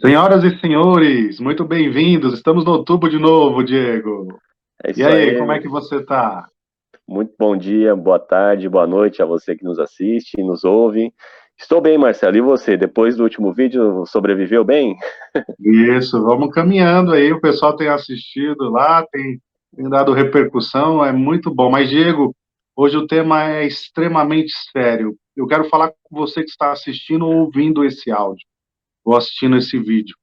Senhoras e senhores, muito bem-vindos. Estamos no tubo de novo, Diego. É E isso aí, como é que aí. você está? Muito bom dia, boa tarde, boa noite a você que nos assiste e nos ouve. Estou bem, Marcelo. E você? Depois do último vídeo, sobreviveu bem? Isso, vamos caminhando aí. O pessoal tem assistido lá, tem dado repercussão, é muito bom. Mas, Diego, hoje o tema é extremamente sério. Eu quero falar com você que está assistindo ou ouvindo esse áudio, ou assistindo esse vídeo.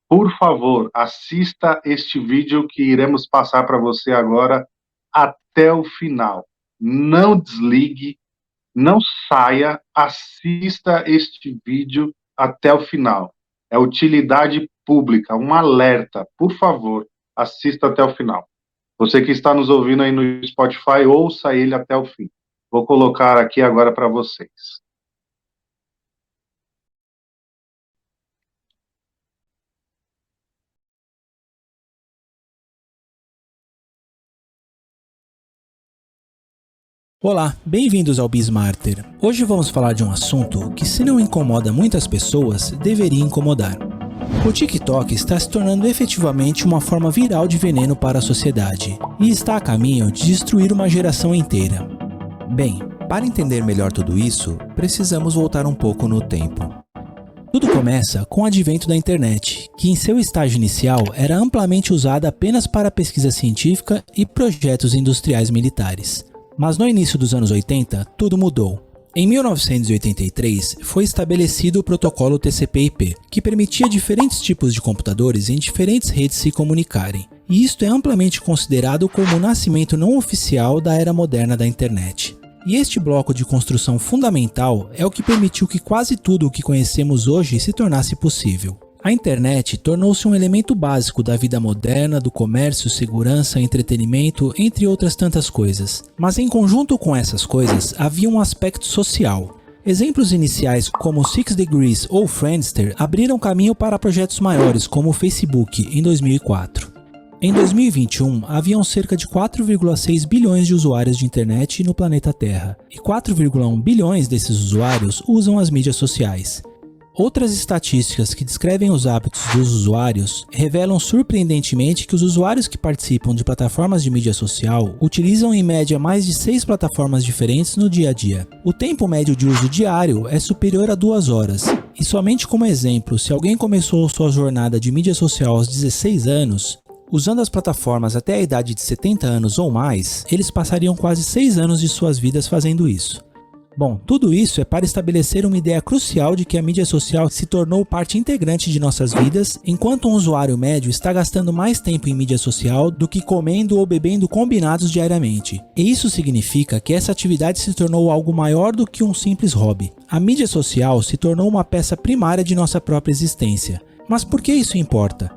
Por favor, assista este vídeo que iremos passar para você agora até o final. Não desligue. Não saia, assista este vídeo até o final. É utilidade pública, um alerta. Por favor, assista até o final. Você que está nos ouvindo aí no Spotify, ouça ele até o fim. Vou colocar aqui agora para vocês. Olá, bem-vindos ao Bismarter. Hoje vamos falar de um assunto que, se não incomoda muitas pessoas, deveria incomodar. O TikTok está se tornando efetivamente uma forma viral de veneno para a sociedade e está a caminho de destruir uma geração inteira. Bem, para entender melhor tudo isso, precisamos voltar um pouco no tempo. Tudo começa com o advento da internet, que em seu estágio inicial era amplamente usada apenas para pesquisa científica e projetos industriais militares. Mas no início dos anos 80, tudo mudou. Em 1983, foi estabelecido o protocolo TCP/IP, que permitia diferentes tipos de computadores em diferentes redes se comunicarem. E isto é amplamente considerado como o nascimento não oficial da era moderna da internet. E este bloco de construção fundamental é o que permitiu que quase tudo o que conhecemos hoje se tornasse possível. A internet tornou-se um elemento básico da vida moderna, do comércio, segurança, entretenimento, entre outras tantas coisas. Mas em conjunto com essas coisas, havia um aspecto social. Exemplos iniciais como Six Degrees ou Friendster abriram caminho para projetos maiores como o Facebook em 2004. Em 2021, haviam cerca de 4,6 bilhões de usuários de internet no planeta Terra, e 4,1 bilhões desses usuários usam as mídias sociais. Outras estatísticas que descrevem os hábitos dos usuários revelam surpreendentemente que os usuários que participam de plataformas de mídia social utilizam em média mais de 6 plataformas diferentes no dia a dia. O tempo médio de uso diário é superior a 2 horas. E somente como exemplo, se alguém começou sua jornada de mídia social aos 16 anos, usando as plataformas até a idade de 70 anos ou mais, eles passariam quase 6 anos de suas vidas fazendo isso. Bom, tudo isso é para estabelecer uma ideia crucial de que a mídia social se tornou parte integrante de nossas vidas, enquanto um usuário médio está gastando mais tempo em mídia social do que comendo ou bebendo combinados diariamente. E isso significa que essa atividade se tornou algo maior do que um simples hobby. A mídia social se tornou uma peça primária de nossa própria existência. Mas por que isso importa?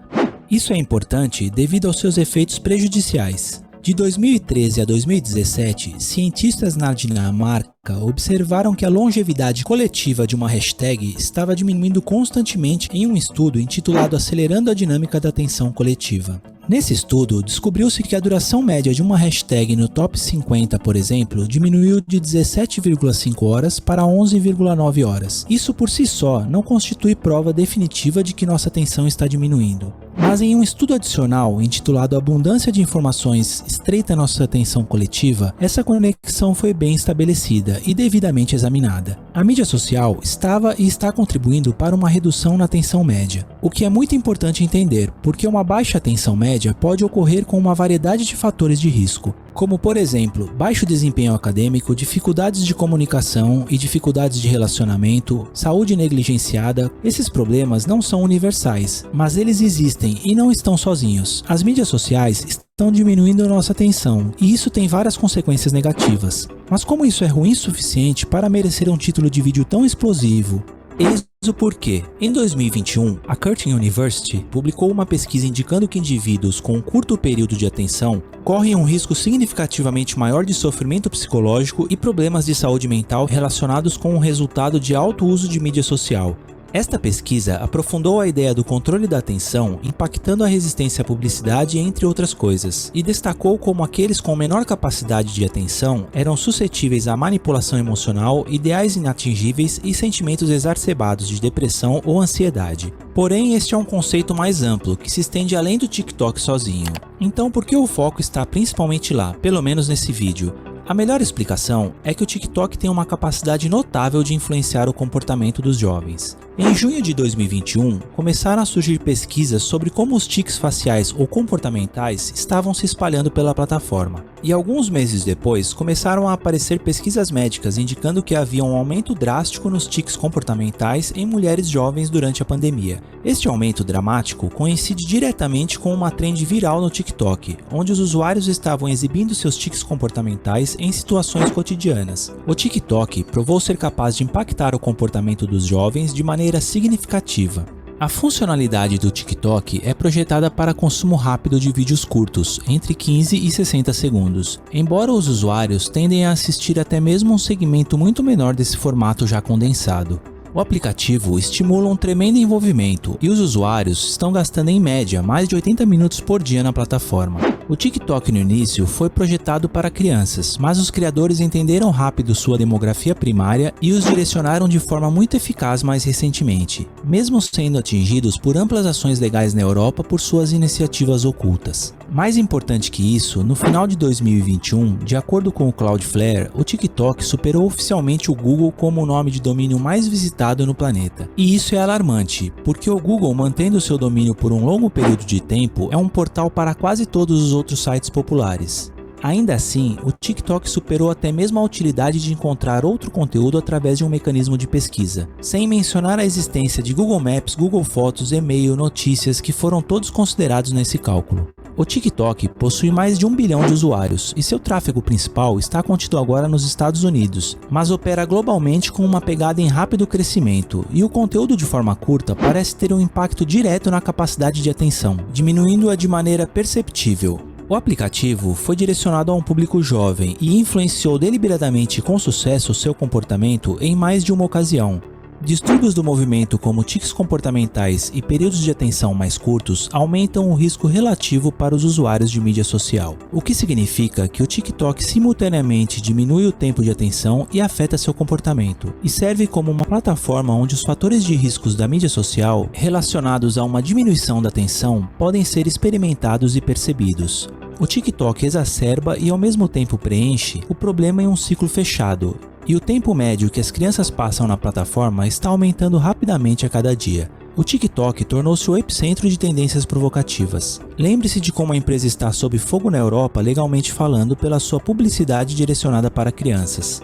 Isso é importante devido aos seus efeitos prejudiciais. De 2013 a 2017, cientistas na Dinamarca observaram que a longevidade coletiva de uma hashtag estava diminuindo constantemente em um estudo intitulado Acelerando a Dinâmica da Atenção Coletiva. Nesse estudo, descobriu-se que a duração média de uma hashtag no top 50, por exemplo, diminuiu de 17,5 horas para 11,9 horas. Isso por si só não constitui prova definitiva de que nossa atenção está diminuindo. Mas em um estudo adicional, intitulado Abundância de Informações Estreita Nossa Atenção Coletiva, essa conexão foi bem estabelecida e devidamente examinada. A mídia social estava e está contribuindo para uma redução na atenção média, o que é muito importante entender, porque uma baixa atenção média pode ocorrer com uma variedade de fatores de risco, como por exemplo, baixo desempenho acadêmico, dificuldades de comunicação e dificuldades de relacionamento, saúde negligenciada. Esses problemas não são universais, mas eles existem e não estão sozinhos. As mídias sociais estão diminuindo nossa atenção, e isso tem várias consequências negativas. Mas como isso é ruim o suficiente para merecer um título de vídeo tão explosivo? Eis o porquê. Em 2021, a Curtin University publicou uma pesquisa indicando que indivíduos com um curto período de atenção correm um risco significativamente maior de sofrimento psicológico e problemas de saúde mental relacionados com o resultado de alto uso de mídia social. Esta pesquisa aprofundou a ideia do controle da atenção, impactando a resistência à publicidade, entre outras coisas, e destacou como aqueles com menor capacidade de atenção eram suscetíveis à manipulação emocional, ideais inatingíveis e sentimentos exacerbados de depressão ou ansiedade. Porém, este é um conceito mais amplo, que se estende além do TikTok sozinho. Então, por que o foco está principalmente lá, pelo menos nesse vídeo? A melhor explicação é que o TikTok tem uma capacidade notável de influenciar o comportamento dos jovens. Em junho de 2021, começaram a surgir pesquisas sobre como os tiques faciais ou comportamentais estavam se espalhando pela plataforma. E alguns meses depois, começaram a aparecer pesquisas médicas indicando que havia um aumento drástico nos tiques comportamentais em mulheres jovens durante a pandemia. Este aumento dramático coincide diretamente com uma trend viral no TikTok, onde os usuários estavam exibindo seus tiques comportamentais em situações cotidianas. O TikTok provou ser capaz de impactar o comportamento dos jovens de maneira significativa. A funcionalidade do TikTok é projetada para consumo rápido de vídeos curtos, entre 15 e 60 segundos, embora os usuários tendem a assistir até mesmo um segmento muito menor desse formato já condensado. O aplicativo estimula um tremendo envolvimento e os usuários estão gastando em média mais de 80 minutos por dia na plataforma. O TikTok no início foi projetado para crianças, mas os criadores entenderam rápido sua demografia primária e os direcionaram de forma muito eficaz mais recentemente, mesmo sendo atingidos por amplas ações legais na Europa por suas iniciativas ocultas. Mais importante que isso, no final de 2021, de acordo com o Cloudflare, o TikTok superou oficialmente o Google como o nome de domínio mais visitado no planeta. E isso é alarmante, porque o Google, mantendo seu domínio por um longo período de tempo, é um portal para quase todos os outros sites populares. Ainda assim, o TikTok superou até mesmo a utilidade de encontrar outro conteúdo através de um mecanismo de pesquisa, sem mencionar a existência de Google Maps, Google Fotos, e-mail, notícias, que foram todos considerados nesse cálculo. O TikTok possui mais de 1 bilhão de usuários e seu tráfego principal está contido agora nos Estados Unidos, mas opera globalmente com uma pegada em rápido crescimento, e o conteúdo de forma curta parece ter um impacto direto na capacidade de atenção, diminuindo-a de maneira perceptível. O aplicativo foi direcionado a um público jovem e influenciou deliberadamente com sucesso seu comportamento em mais de uma ocasião. Distúrbios do movimento como tiques comportamentais e períodos de atenção mais curtos aumentam o risco relativo para os usuários de mídia social, o que significa que o TikTok simultaneamente diminui o tempo de atenção e afeta seu comportamento, e serve como uma plataforma onde os fatores de riscos da mídia social relacionados a uma diminuição da atenção podem ser experimentados e percebidos. O TikTok exacerba e ao mesmo tempo preenche o problema em um ciclo fechado, e o tempo médio que as crianças passam na plataforma está aumentando rapidamente a cada dia. O TikTok tornou-se o epicentro de tendências provocativas. Lembre-se de como a empresa está sob fogo na Europa legalmente falando pela sua publicidade direcionada para crianças.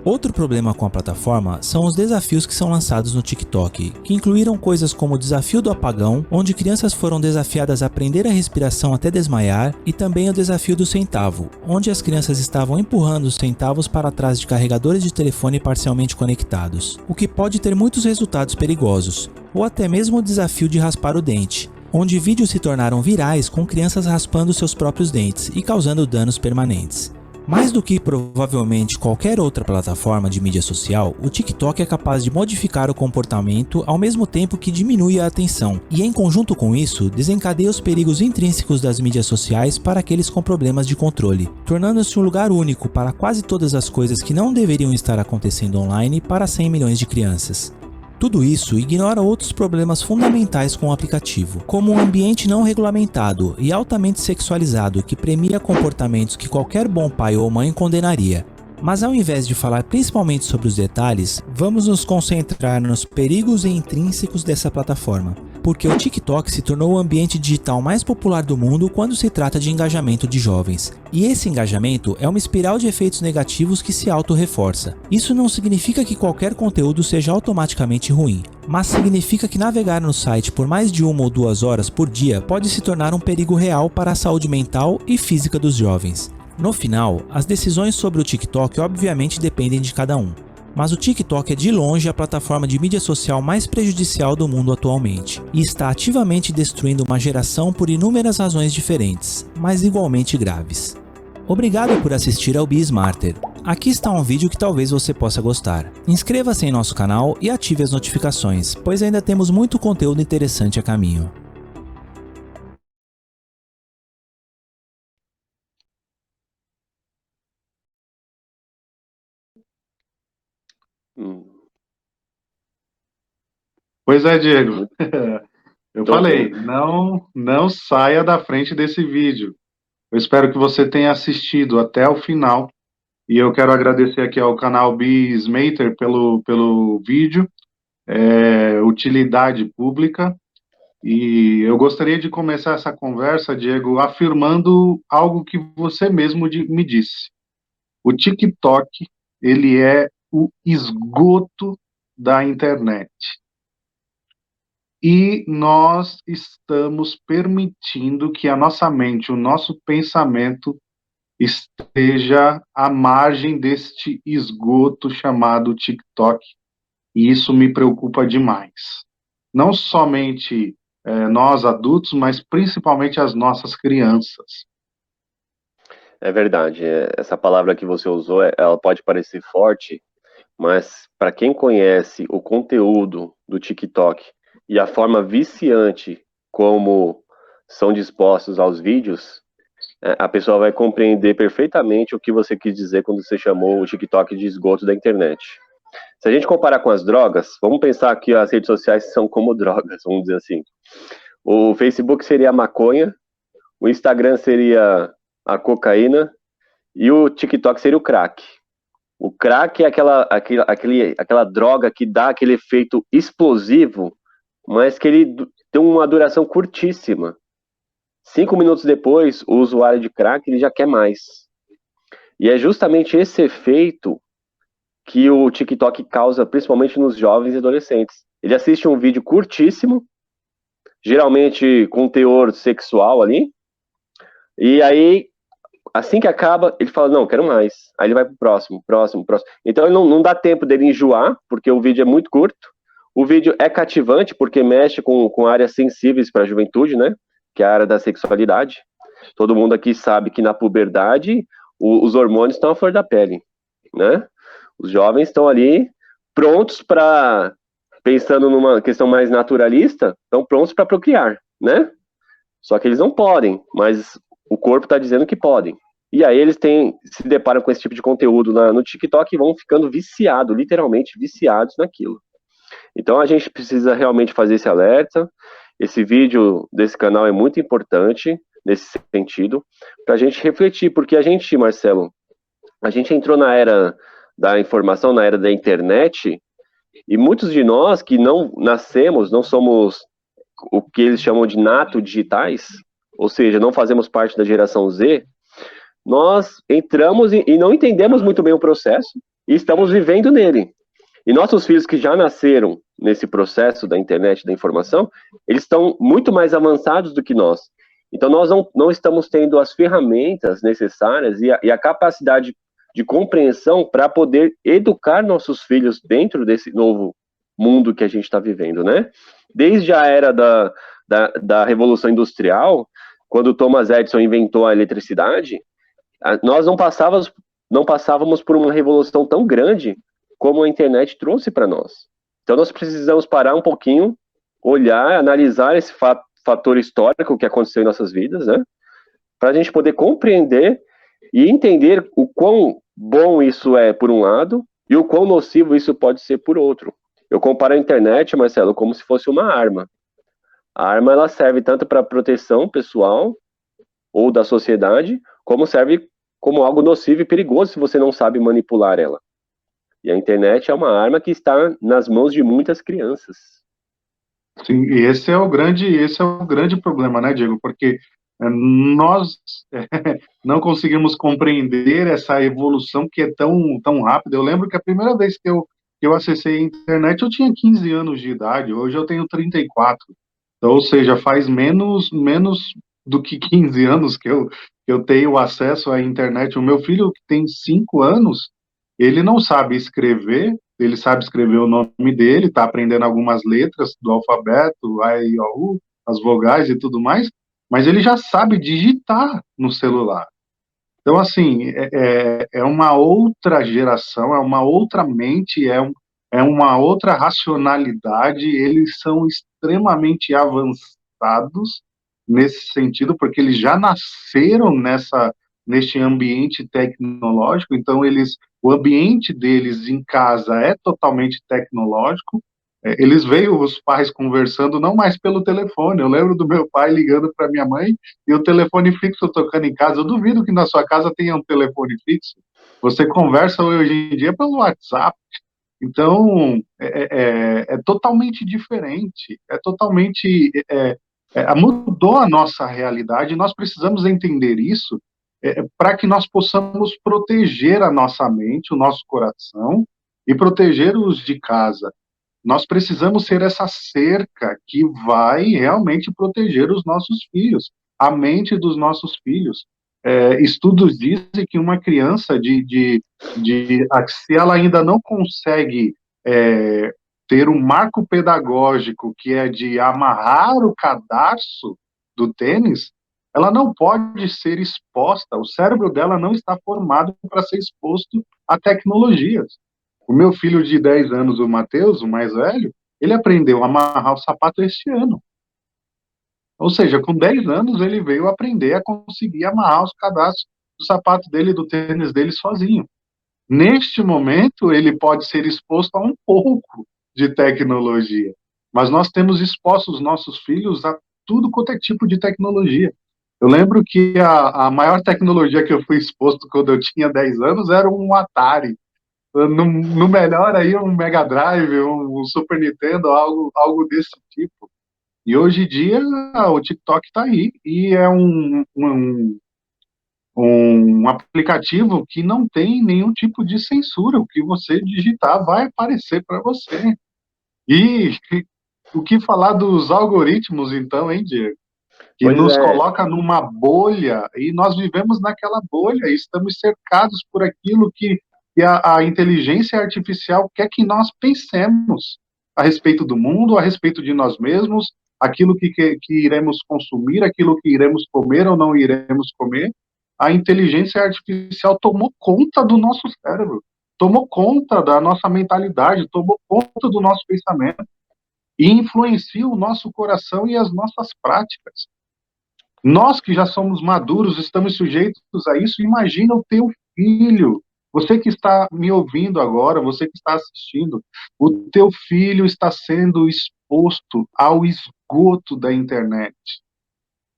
Outro problema com a plataforma são os desafios que são lançados no TikTok, que incluíram coisas como o desafio do apagão, onde crianças foram desafiadas a aprender a respiração até desmaiar, e também o desafio do centavo, onde as crianças estavam empurrando os centavos para trás de carregadores de telefone parcialmente conectados, o que pode ter muitos resultados perigosos, ou até mesmo o desafio de raspar o dente, onde vídeos se tornaram virais com crianças raspando seus próprios dentes e causando danos permanentes. Mais do que provavelmente qualquer outra plataforma de mídia social, o TikTok é capaz de modificar o comportamento ao mesmo tempo que diminui a atenção, e em conjunto com isso, desencadeia os perigos intrínsecos das mídias sociais para aqueles com problemas de controle, tornando-se um lugar único para quase todas as coisas que não deveriam estar acontecendo online para 100 milhões de crianças. Tudo isso ignora outros problemas fundamentais com o aplicativo, como um ambiente não regulamentado e altamente sexualizado que premia comportamentos que qualquer bom pai ou mãe condenaria. Mas ao invés de falar principalmente sobre os detalhes, vamos nos concentrar nos perigos intrínsecos dessa plataforma, porque o TikTok se tornou o ambiente digital mais popular do mundo quando se trata de engajamento de jovens. E esse engajamento é uma espiral de efeitos negativos que se auto-reforça. Isso não significa que qualquer conteúdo seja automaticamente ruim, mas significa que navegar no site por mais de 1 ou 2 horas por dia pode se tornar um perigo real para a saúde mental e física dos jovens. No final, as decisões sobre o TikTok obviamente dependem de cada um, mas o TikTok é de longe a plataforma de mídia social mais prejudicial do mundo atualmente, e está ativamente destruindo uma geração por inúmeras razões diferentes, mas igualmente graves. Obrigado por assistir ao Be Smarter. Aqui está um vídeo que talvez você possa gostar. Inscreva-se em nosso canal e ative as notificações, pois ainda temos muito conteúdo interessante a caminho. Hum, Pois é, Diego. Eu tô falei, vendo. não saia da frente desse vídeo. Eu espero que você tenha assistido até o final. E eu quero agradecer aqui ao canal Bismater pelo vídeo, Utilidade Pública. E eu gostaria de começar essa conversa, Diego, afirmando algo que você mesmo me disse. O TikTok, ele é o esgoto da internet. E nós estamos permitindo que a nossa mente, o nosso pensamento esteja à margem deste esgoto chamado TikTok, e isso me preocupa demais. Não somente nós adultos, mas principalmente as nossas crianças. É verdade. Essa palavra que você usou, ela pode parecer forte, mas para quem conhece o conteúdo do TikTok e a forma viciante como são dispostos aos vídeos, a pessoa vai compreender perfeitamente o que você quis dizer quando você chamou o TikTok de esgoto da internet. Se a gente comparar com as drogas, vamos pensar que as redes sociais são como drogas, vamos dizer assim. O Facebook seria a maconha, o Instagram seria a cocaína e o TikTok seria o crack. O crack é aquela droga que dá aquele efeito explosivo, mas que ele tem uma duração curtíssima. 5 minutos depois, o usuário de crack ele já quer mais. E é justamente esse efeito que o TikTok causa, principalmente nos jovens e adolescentes. Ele assiste um vídeo curtíssimo, geralmente com teor sexual ali, e aí, assim que acaba, ele fala, não, quero mais. Aí ele vai pro próximo. Então ele não dá tempo dele enjoar, porque o vídeo é muito curto. O vídeo é cativante, porque mexe com áreas sensíveis para a juventude, né? Que é a área da sexualidade. Todo mundo aqui sabe que na puberdade os hormônios estão à flor da pele, né? Os jovens estão ali prontos para, pensando numa questão mais naturalista, estão prontos para procriar, né? Só que eles não podem, mas o corpo está dizendo que podem. E aí eles se deparam com esse tipo de conteúdo no TikTok e vão ficando viciados, literalmente viciados naquilo. Então a gente precisa realmente fazer esse alerta. Esse vídeo desse canal é muito importante nesse sentido, para a gente refletir, porque a gente, Marcelo, a gente entrou na era da informação, na era da internet, e muitos de nós que não nascemos, não somos o que eles chamam de nato digitais, ou seja, não fazemos parte da geração Z, nós entramos e não entendemos muito bem o processo e estamos vivendo nele. E nossos filhos que já nasceram nesse processo da internet, da informação, eles estão muito mais avançados do que nós. Então nós não estamos tendo as ferramentas necessárias e a capacidade de compreensão para poder educar nossos filhos dentro desse novo mundo que a gente está vivendo, né? Desde a era da Revolução Industrial, quando Thomas Edison inventou a eletricidade, nós não passávamos por uma revolução tão grande como a internet trouxe para nós. Então nós precisamos parar um pouquinho, olhar, analisar esse fator histórico que aconteceu em nossas vidas, né? Para a gente poder compreender e entender o quão bom isso é por um lado e o quão nocivo isso pode ser por outro. Eu comparo a internet, Marcelo, como se fosse uma arma. A arma ela serve tanto para proteção pessoal ou da sociedade, como serve como algo nocivo e perigoso se você não sabe manipular ela. E a internet é uma arma que está nas mãos de muitas crianças. Sim, e esse é o grande problema, né, Diego? Porque nós não conseguimos compreender essa evolução que é tão rápida. Eu lembro que a primeira vez que eu acessei a internet eu tinha 15 anos de idade, hoje eu tenho 34. Então, ou seja, faz menos do que 15 anos que eu tenho acesso à internet. O meu filho, que tem 5 anos, ele não sabe escrever, ele sabe escrever o nome dele, está aprendendo algumas letras do alfabeto, A, I, O, U, as vogais e tudo mais, mas ele já sabe digitar no celular. Então, assim, é uma outra geração, é uma outra mente, é uma outra racionalidade, eles são extremamente avançados nesse sentido, porque eles já nasceram neste ambiente tecnológico, então o ambiente deles em casa é totalmente tecnológico. Eles veem os pais conversando não mais pelo telefone. Eu lembro do meu pai ligando para minha mãe e o telefone fixo tocando em casa. Eu duvido que na sua casa tenha um telefone fixo. Você conversa hoje em dia pelo WhatsApp. Então, é totalmente diferente. Mudou a nossa realidade. Nós precisamos entender isso para que nós possamos proteger a nossa mente, o nosso coração e proteger os de casa. Nós precisamos ser essa cerca que vai realmente proteger os nossos filhos, a mente dos nossos filhos. Estudos dizem que uma criança se ela ainda não consegue ter um marco pedagógico que é de amarrar o cadarço do tênis, ela não pode ser exposta, o cérebro dela não está formado para ser exposto a tecnologias. O meu filho de 10 anos, o Matheus, o mais velho, ele aprendeu a amarrar o sapato este ano. Ou seja, com 10 anos ele veio aprender a conseguir amarrar os cadastros do sapato dele, do tênis dele sozinho. Neste momento, ele pode ser exposto a um pouco de tecnologia, mas nós temos exposto os nossos filhos a tudo quanto é tipo de tecnologia. Eu lembro que a maior tecnologia que eu fui exposto quando eu tinha 10 anos era um Atari. No melhor aí um Mega Drive, um Super Nintendo, algo desse tipo. E hoje em dia o TikTok está aí e é um aplicativo que não tem nenhum tipo de censura. O que você digitar vai aparecer para você. E o que falar dos algoritmos, então, hein, Diego? Que Pois nos é, coloca numa bolha, e nós vivemos naquela bolha, e estamos cercados por aquilo que a inteligência artificial quer que nós pensemos a respeito do mundo, a respeito de nós mesmos, aquilo que iremos consumir, aquilo que iremos comer ou não iremos comer. A inteligência artificial tomou conta do nosso cérebro, tomou conta da nossa mentalidade, tomou conta do nosso pensamento e influencia o nosso coração e as nossas práticas. Nós que já somos maduros, estamos sujeitos a isso. Imagina o teu filho, você que está me ouvindo agora, você que está assistindo, o teu filho está sendo exposto ao esgoto da internet.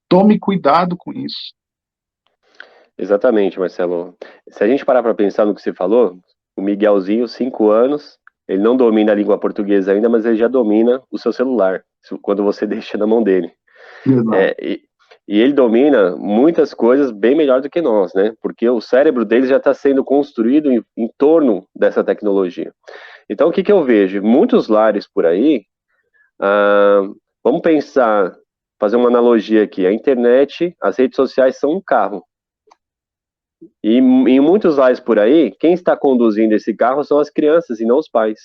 Tome cuidado com isso. exatamente, Marcelo. Se a gente parar para pensar no que você falou, o Miguelzinho, 5 anos, ele não domina a língua portuguesa ainda, mas ele já domina o seu celular, quando você deixa na mão dele. É, e ele domina muitas coisas bem melhor do que nós, né? Porque o cérebro dele já está sendo construído em torno dessa tecnologia. Então, o que eu vejo? Muitos lares por aí, vamos pensar, fazer uma analogia aqui. A internet, as redes sociais são um carro. E em muitos lares por aí, quem está conduzindo esse carro são as crianças e não os pais.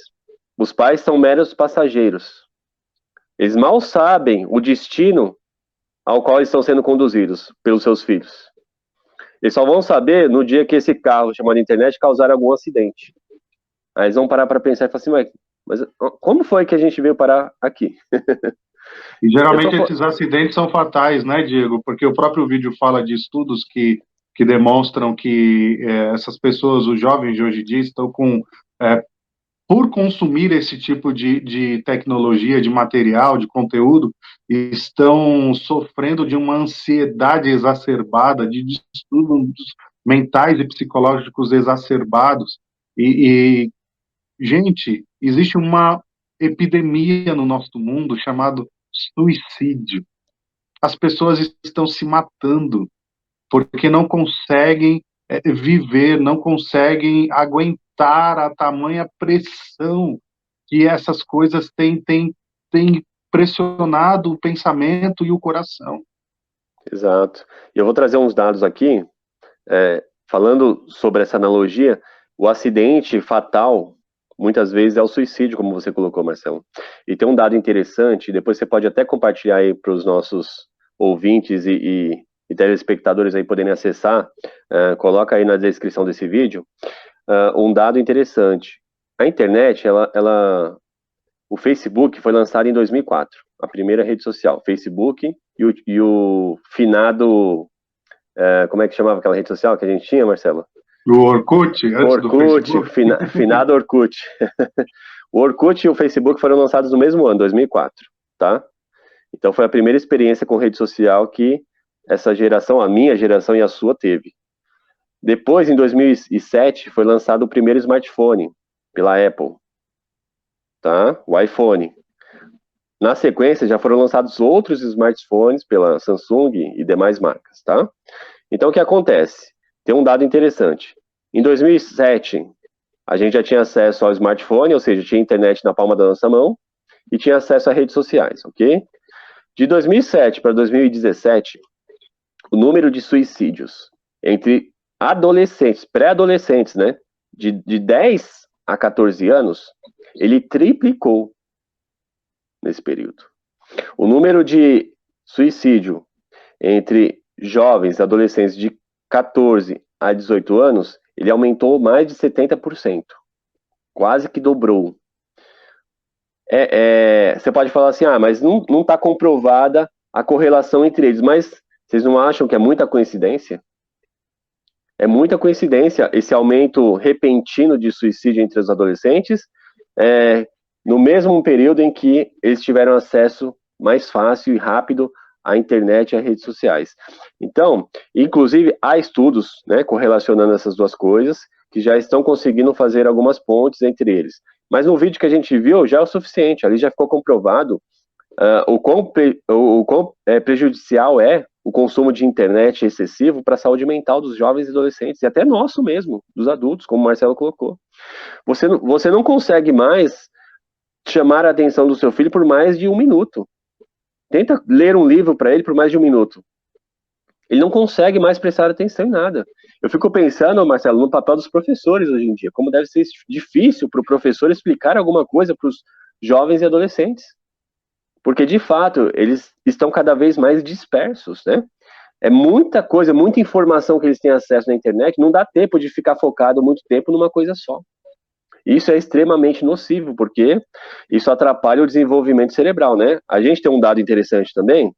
Os pais são meros passageiros. Eles mal sabem o destino ao qual estão sendo conduzidos pelos seus filhos. Eles só vão saber no dia que esse carro chamado internet causar algum acidente. Aí eles vão parar para pensar e falar assim, mas como foi que a gente veio parar aqui? E geralmente esses acidentes são fatais, né, Diego? Porque o próprio vídeo fala de estudos que demonstram que essas pessoas, os jovens de hoje em dia, estão por consumir esse tipo de tecnologia, de material, de conteúdo, estão sofrendo de uma ansiedade exacerbada, de distúrbios mentais e psicológicos exacerbados. Gente, existe uma epidemia no nosso mundo chamado suicídio. As pessoas estão se matando porque não conseguem viver, não conseguem aguentar a tamanha pressão que essas coisas têm pressionado o pensamento e o coração. Exato. E eu vou trazer uns dados aqui, falando sobre essa analogia. O acidente fatal, muitas vezes, é o suicídio, como você colocou, Marcelo. E tem um dado interessante, depois você pode até compartilhar aí para os nossos ouvintes e e telespectadores aí poderem acessar, coloca aí na descrição desse vídeo, um dado interessante. A internet, o Facebook foi lançado em 2004, a primeira rede social, Facebook e o finado, como é que chamava aquela rede social que a gente tinha, Marcelo? O Orkut, antes do Facebook. Finado Orkut. O Orkut e o Facebook foram lançados no mesmo ano, 2004, tá? Então foi a primeira experiência com rede social que essa geração, a minha geração e a sua, teve. Depois, em 2007, foi lançado o primeiro smartphone pela Apple, tá? O iPhone. Na sequência, já foram lançados outros smartphones pela Samsung e demais marcas, tá? Então, o que acontece? Tem um dado interessante. Em 2007, a gente já tinha acesso ao smartphone, ou seja, tinha internet na palma da nossa mão e tinha acesso a redes sociais, ok? De 2007 para 2017, o número de suicídios entre adolescentes, pré-adolescentes, né, de 10 a 14 anos, ele triplicou nesse período. O número de suicídio entre jovens, adolescentes de 14 a 18 anos, ele aumentou mais de 70%. Quase que dobrou. Você pode falar assim, mas não está comprovada a correlação entre eles, mas vocês não acham que é muita coincidência? É muita coincidência esse aumento repentino de suicídio entre os adolescentes, no mesmo período em que eles tiveram acesso mais fácil e rápido à internet e às redes sociais. Então, inclusive, há estudos, né, correlacionando essas duas coisas, que já estão conseguindo fazer algumas pontes entre eles. Mas no vídeo que a gente viu já é o suficiente, ali já ficou comprovado o quão prejudicial é o consumo de internet excessivo para a saúde mental dos jovens e adolescentes, e até nosso mesmo, dos adultos, como o Marcelo colocou. Você não consegue mais chamar a atenção do seu filho por mais de 1 minuto. Tenta ler um livro para ele por mais de 1 minuto. Ele não consegue mais prestar atenção em nada. Eu fico pensando, Marcelo, no papel dos professores hoje em dia, como deve ser difícil para o professor explicar alguma coisa para os jovens e adolescentes. Porque, de fato, eles estão cada vez mais dispersos, né? É muita coisa, muita informação que eles têm acesso na internet, não dá tempo de ficar focado muito tempo numa coisa só. Isso é extremamente nocivo, porque isso atrapalha o desenvolvimento cerebral, né? A gente tem um dado interessante também,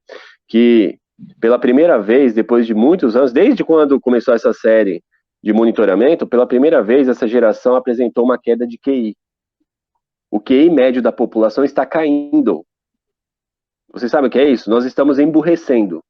que pela primeira vez, depois de muitos anos, desde quando começou essa série de monitoramento, pela primeira vez essa geração apresentou uma queda de QI. O QI médio da população está caindo. Você sabe o que é isso? Nós estamos emburrecendo.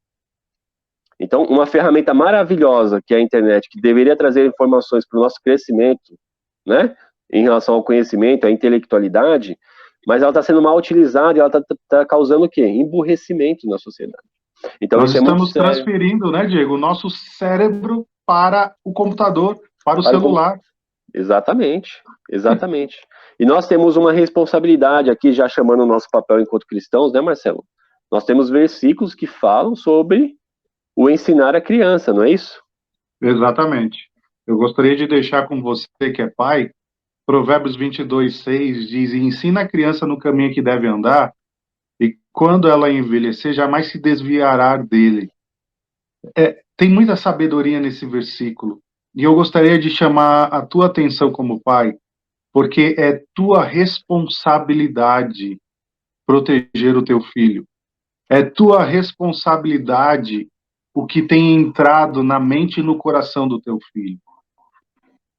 Então, uma ferramenta maravilhosa que é a internet, que deveria trazer informações para o nosso crescimento, né, em relação ao conhecimento, à intelectualidade, mas ela está sendo mal utilizada e ela está causando o quê? Emburrecimento na sociedade. Então, nós isso estamos transferindo, né, Diego, o nosso cérebro para o computador, para o celular. Exatamente, exatamente. E nós temos uma responsabilidade aqui, já chamando o nosso papel enquanto cristãos, né, Marcelo? Nós temos versículos que falam sobre o ensinar a criança, não é isso? Exatamente. Eu gostaria de deixar com você que é pai, Provérbios 22:6 diz, ensina a criança no caminho que deve andar, e quando ela envelhecer, jamais se desviará dele. Tem muita sabedoria nesse versículo, e eu gostaria de chamar a tua atenção como pai, porque é tua responsabilidade proteger o teu filho. É tua responsabilidade o que tem entrado na mente e no coração do teu filho.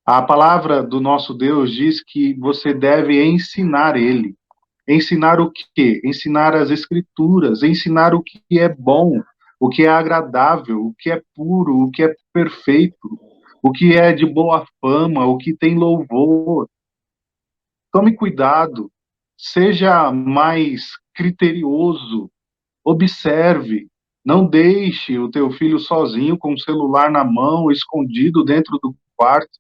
A palavra do nosso Deus diz que você deve ensinar ele. Ensinar o quê? Ensinar as escrituras, ensinar o que é bom, o que é agradável, o que é puro, o que é perfeito, o que é de boa fama, o que tem louvor. Tome cuidado, seja mais criterioso, observe, não deixe o teu filho sozinho com o celular na mão, escondido dentro do quarto,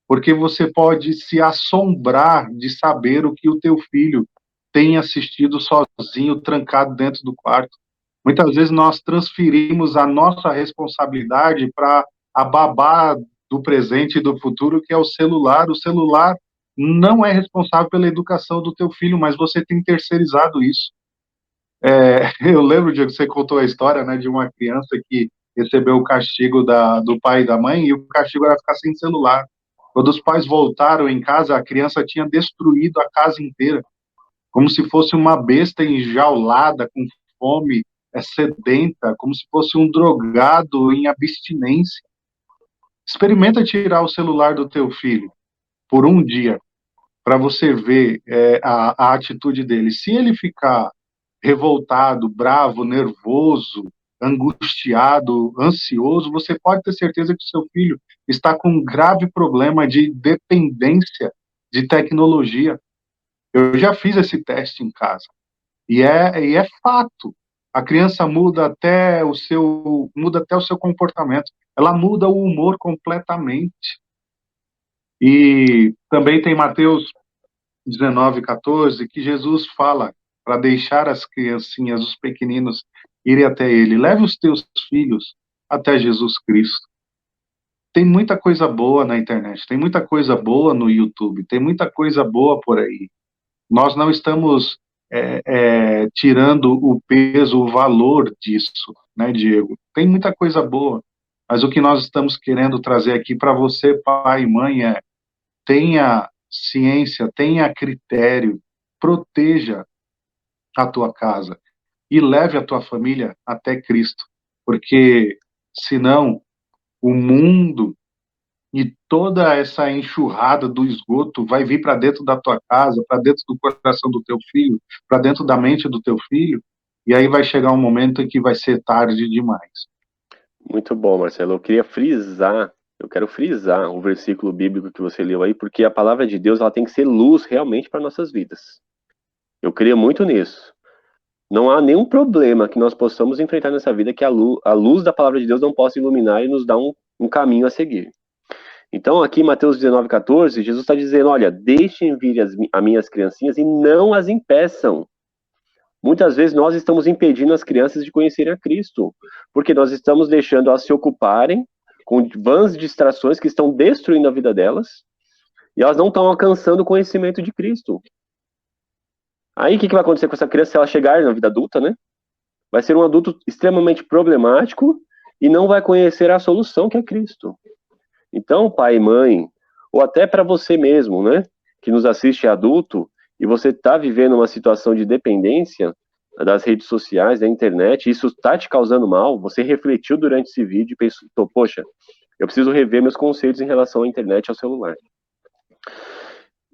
porque você pode se assombrar de saber o que o teu filho tem assistido sozinho, trancado dentro do quarto. Muitas vezes nós transferimos a nossa responsabilidade para a babá do presente e do futuro, que é o celular. O celular não é responsável pela educação do teu filho, mas você tem terceirizado isso. Eu lembro de que você contou a história, né, de uma criança que recebeu o castigo do pai e da mãe, e o castigo era ficar sem celular. Quando os pais voltaram em casa, a criança tinha destruído a casa inteira, como se fosse uma besta enjaulada, com fome, sedenta, como se fosse um drogado em abstinência. Experimenta tirar o celular do teu filho por um dia, para você ver a atitude dele. Se ele ficar revoltado, bravo, nervoso, angustiado, ansioso, você pode ter certeza que o seu filho está com um grave problema de dependência de tecnologia. Eu já fiz esse teste em casa e é fato. A criança muda até o seu comportamento. Ela muda o humor completamente. E também tem Mateus 19:14, que Jesus fala para deixar as criancinhas, os pequeninos, irem até ele. Leve os teus filhos até Jesus Cristo. Tem muita coisa boa na internet, tem muita coisa boa no YouTube, tem muita coisa boa por aí. Nós não estamos tirando o peso, o valor disso, né, Diego? Tem muita coisa boa, mas o que nós estamos querendo trazer aqui para você, pai e mãe, tenha ciência, tenha critério, proteja a tua casa e leve a tua família até Cristo, porque senão o mundo e toda essa enxurrada do esgoto vai vir para dentro da tua casa, para dentro do coração do teu filho, para dentro da mente do teu filho, e aí vai chegar um momento em que vai ser tarde demais. Muito bom, Marcelo. Eu quero frisar o versículo bíblico que você leu aí, porque a palavra de Deus ela tem que ser luz realmente para nossas vidas. Eu creio muito nisso. Não há nenhum problema que nós possamos enfrentar nessa vida que a luz da palavra de Deus não possa iluminar e nos dar um caminho a seguir. Então, aqui em Mateus 19:14, Jesus está dizendo, olha, deixem vir as minhas criancinhas e não as impeçam. Muitas vezes nós estamos impedindo as crianças de conhecerem a Cristo, porque nós estamos deixando elas se ocuparem com vãs distrações que estão destruindo a vida delas, e elas não estão alcançando o conhecimento de Cristo. Aí o que vai acontecer com essa criança se ela chegar na vida adulta, né? Vai ser um adulto extremamente problemático e não vai conhecer a solução que é Cristo. Então, pai e mãe, ou até para você mesmo, né, que nos assiste adulto, e você está vivendo uma situação de dependência das redes sociais, da internet, isso está te causando mal, você refletiu durante esse vídeo e pensou, poxa, eu preciso rever meus conceitos em relação à internet e ao celular.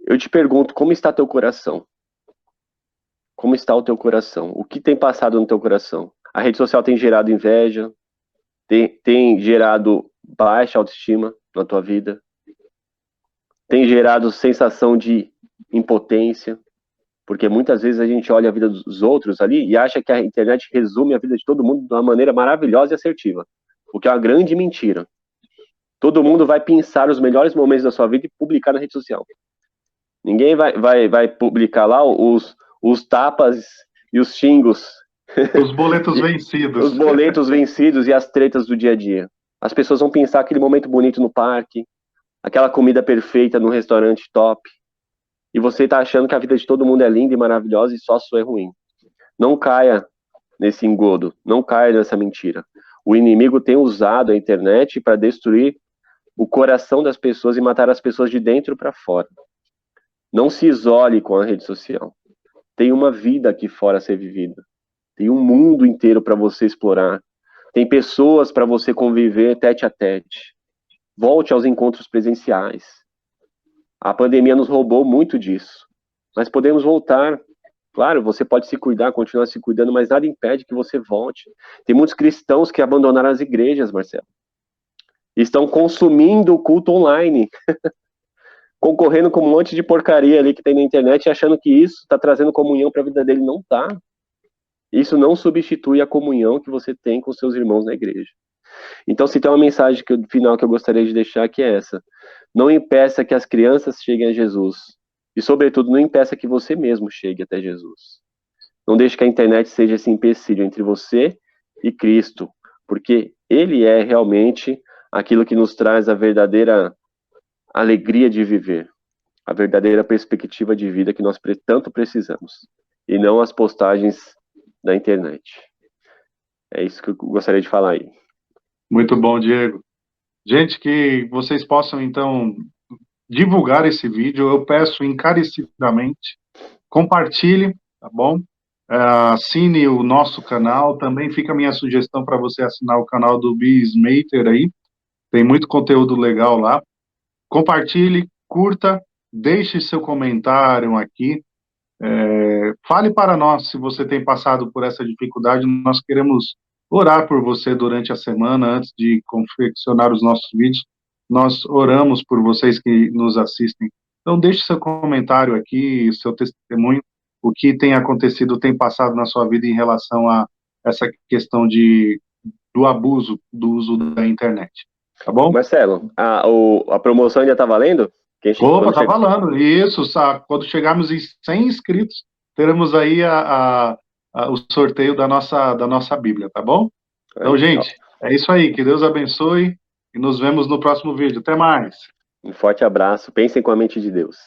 Eu te pergunto, como está teu coração? Como está o teu coração? O que tem passado no teu coração? A rede social tem gerado inveja? Tem gerado baixa autoestima na tua vida? Tem gerado sensação de impotência? Porque muitas vezes a gente olha a vida dos outros ali e acha que a internet resume a vida de todo mundo de uma maneira maravilhosa e assertiva. O que é uma grande mentira. Todo mundo vai pensar os melhores momentos da sua vida e publicar na rede social. Ninguém vai publicar lá os tapas e os xingos. Os boletos vencidos. Os boletos vencidos e as tretas do dia a dia. As pessoas vão pensar aquele momento bonito no parque, aquela comida perfeita no restaurante top. E você está achando que a vida de todo mundo é linda e maravilhosa e só a sua é ruim. Não caia nesse engodo, não caia nessa mentira. O inimigo tem usado a internet para destruir o coração das pessoas e matar as pessoas de dentro para fora. Não se isole com a rede social. Tem uma vida aqui fora a ser vivida. Tem um mundo inteiro para você explorar. Tem pessoas para você conviver tete a tete. Volte aos encontros presenciais. A pandemia nos roubou muito disso. Mas podemos voltar. Claro, você pode se cuidar, continuar se cuidando, mas nada impede que você volte. Tem muitos cristãos que abandonaram as igrejas, Marcelo. Estão consumindo o culto online. Concorrendo com um monte de porcaria ali que tem na internet e achando que isso está trazendo comunhão para a vida dele. Não está. Isso não substitui a comunhão que você tem com seus irmãos na igreja. Então, se tem uma mensagem final que eu gostaria de deixar, que é essa. Não impeça que as crianças cheguem a Jesus. E, sobretudo, não impeça que você mesmo chegue até Jesus. Não deixe que a internet seja esse empecilho entre você e Cristo, porque Ele é realmente aquilo que nos traz a verdadeira alegria de viver, a verdadeira perspectiva de vida que nós tanto precisamos, e não as postagens da internet. É isso que eu gostaria de falar aí. Muito bom, Diego. Gente, que vocês possam, então, divulgar esse vídeo, eu peço encarecidamente, compartilhe, tá bom? Assine o nosso canal, também fica a minha sugestão para você assinar o canal do Bismater aí, tem muito conteúdo legal lá. Compartilhe, curta, deixe seu comentário aqui, fale para nós se você tem passado por essa dificuldade, nós queremos orar por você durante a semana, antes de confeccionar os nossos vídeos, nós oramos por vocês que nos assistem. Então, deixe seu comentário aqui, seu testemunho, o que tem acontecido, tem passado na sua vida em relação a essa questão do abuso do uso da internet. Tá bom? Marcelo, a promoção ainda tá valendo? Opa, tá falando. Isso, sabe? Quando chegarmos em 100 inscritos, teremos aí o sorteio da nossa Bíblia, tá bom? Então, gente, é isso aí. Que Deus abençoe e nos vemos no próximo vídeo. Até mais. Um forte abraço. Pensem com a mente de Deus.